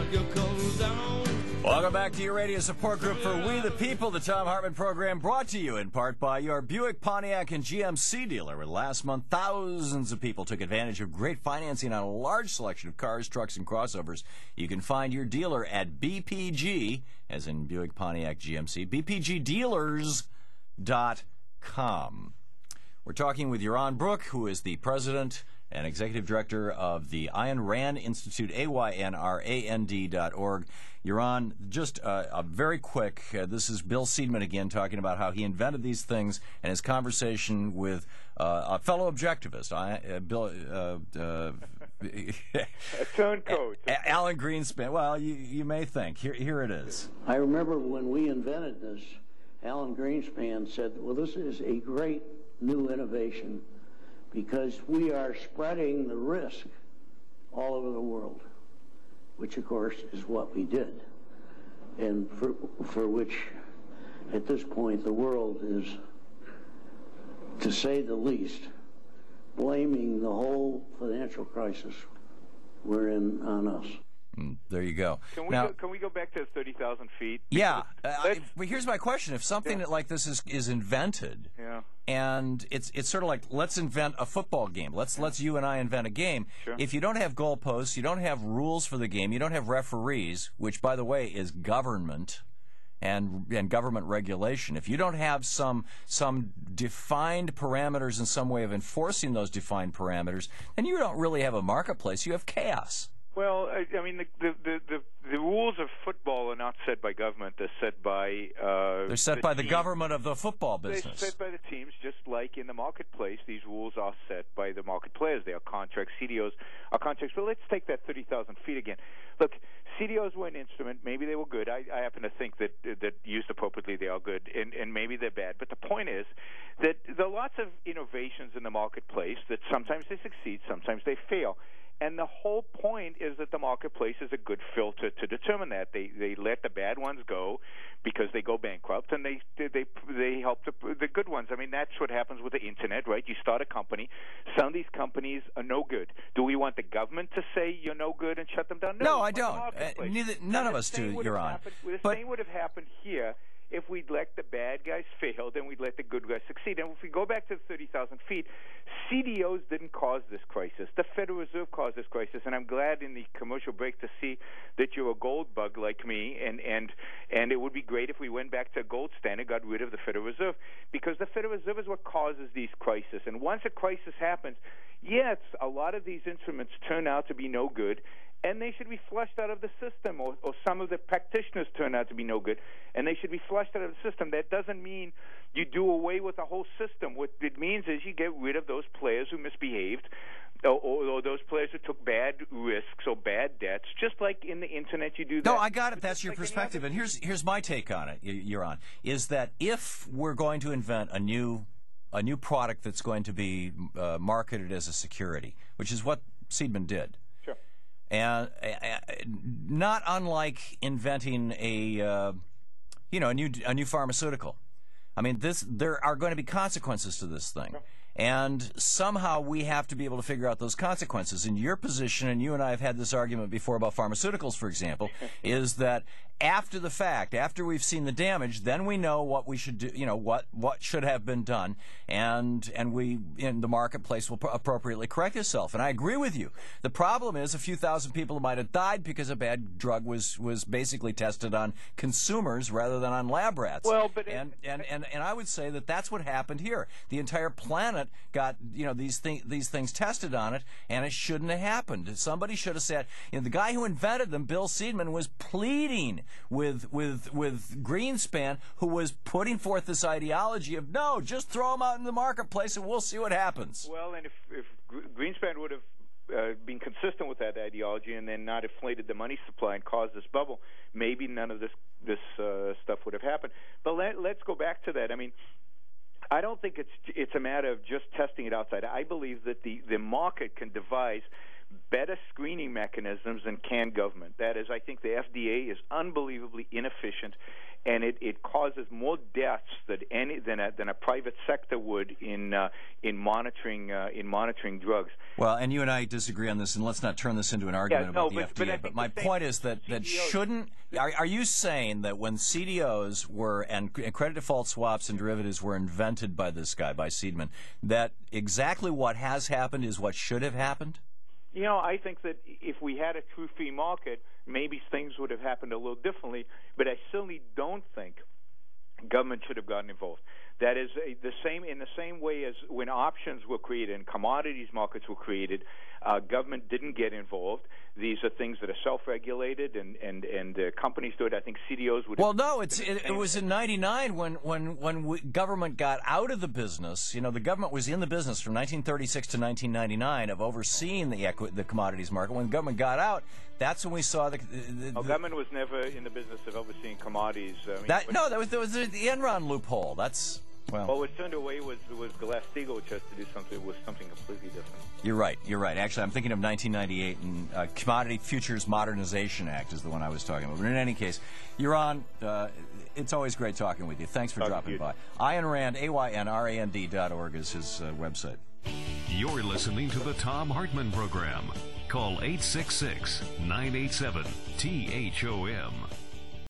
put your clothes on. Welcome back to your radio support group for We the People, the Thom Hartmann program, brought to you in part by your Buick, Pontiac, and GMC dealer. Where last month, thousands of people took advantage of great financing on a large selection of cars, trucks, and crossovers. You can find your dealer at BPG, as in Buick, Pontiac, GMC, bpgdealers.com. We're talking with Yaron Brook, who is the president and executive director of the Ayn Rand Institute, AYNRAND.org. Yaron, just a very quick, this is Bill Seidman again talking about how he invented these things and his conversation with a fellow objectivist, a turncoat. Alan Greenspan. Well, you may think. Here it is. I remember when we invented this, Alan Greenspan said, well, this is a great new innovation because we are spreading the risk all over the world, which, of course, is what we did, and for which, at this point, the world is, to say the least, blaming the whole financial crisis we're in on us. There you go. Can we go back to 30,000 feet? Yeah. Well, here's my question. If something like this is invented, and it's sort of like, let's invent a football game. Let's you and I invent a game. Sure. If you don't have goalposts, you don't have rules for the game, you don't have referees, which, by the way, is government and government regulation. If you don't have some defined parameters and some way of enforcing those defined parameters, then you don't really have a marketplace. You have chaos. Well, I mean, the rules of football are not set by government. They're set by they're set by the government of the football business. They're set by the teams, just like in the marketplace. These rules are set by the market players. They are contracts. CDOs are contracts. But let's take that 30,000 feet again. Look, CDOs were an instrument. Maybe they were good. I happen to think that used appropriately they are good, and maybe they're bad. But the point is that there are lots of innovations in the marketplace that sometimes they succeed, sometimes they fail. And the whole point is that the marketplace is a good filter to determine that. They let the bad ones go because they go bankrupt, and they help the good ones. I mean, that's what happens with the Internet, right? You start a company. Some of these companies are no good. Do we want the government to say you're no good and shut them down? No, I don't. None of us do, Yaron. The same would have happened here. If we'd let the bad guys fail, then we'd let the good guys succeed. And if we go back to the 30,000 feet, CDOs didn't cause this crisis. The Federal Reserve caused this crisis, and I'm glad in the commercial break to see that you're a gold bug like me, and it would be great if we went back to a gold standard, got rid of the Federal Reserve, because the Federal Reserve is what causes these crises. And once a crisis happens, yes, a lot of these instruments turn out to be no good, and they should be flushed out of the system, or some of the practitioners turn out to be no good, and they should be flushed out of the system. That doesn't mean you do away with the whole system. What it means is you get rid of those players who misbehaved, or those players who took bad risks or bad debts, just like in the Internet you do that. No, I got it. That's your perspective. And here's my take on it, Yaron, is that if we're going to invent a new product that's going to be marketed as a security, which is what Seidman did, and not unlike inventing a new pharmaceutical. I mean, there are going to be consequences to this thing, and somehow we have to be able to figure out those consequences. In your position, and you and I have had this argument before about pharmaceuticals, for example, is that after the fact, after we've seen the damage, then we know what we should do, what should have been done, and the marketplace will appropriately correct itself. And I agree with you. The problem is a few thousand people might have died because a bad drug was basically tested on consumers rather than on lab rats. Well, but and I would say that that's what happened here. The entire planet got these things tested on it, and it shouldn't have happened. Somebody should have said, the guy who invented them, Bill Seidman, was pleading with Greenspan, who was putting forth this ideology of, no, just throw them out in the marketplace and we'll see what happens. Well, and if Greenspan would have been consistent with that ideology and then not inflated the money supply and caused this bubble, maybe none of this stuff would have happened. But let's go back to that. I mean, I don't think it's a matter of just testing it outside. I believe that the market can devise better screening mechanisms than can government. That is, I think the FDA is unbelievably inefficient, and it causes more deaths than a private sector would in monitoring drugs. Well, and you and I disagree on this, and let's not turn this into an argument about the FDA. But my point is that shouldn't are you saying that when CDOs were and credit default swaps and derivatives were invented by this guy, by Seidman, that exactly what has happened is what should have happened? You know, I think that if we had a true free market, maybe things would have happened a little differently, but I certainly don't think government should have gotten involved. That is in the same way as when options were created and commodities markets were created, government didn't get involved. These are things that are self-regulated, and companies do it. I think CDOs would. Well, no, it was in '99 when government got out of the business. You know, the government was in the business from 1936 to 1999 of overseeing the commodities market. When the government got out, that's when we saw the government was never in the business of overseeing commodities. That was the Enron loophole. That's. Well, what was turned away was Glass-Steagall, which has to do something completely different. You're right. Actually, I'm thinking of 1998, and Commodity Futures Modernization Act is the one I was talking about. But in any case, you're on. It's always great talking with you. Thanks for dropping by. Ayn Rand, AYNRAND.org is his website. You're listening to the Thom Hartmann Program. Call 866-987-THOM.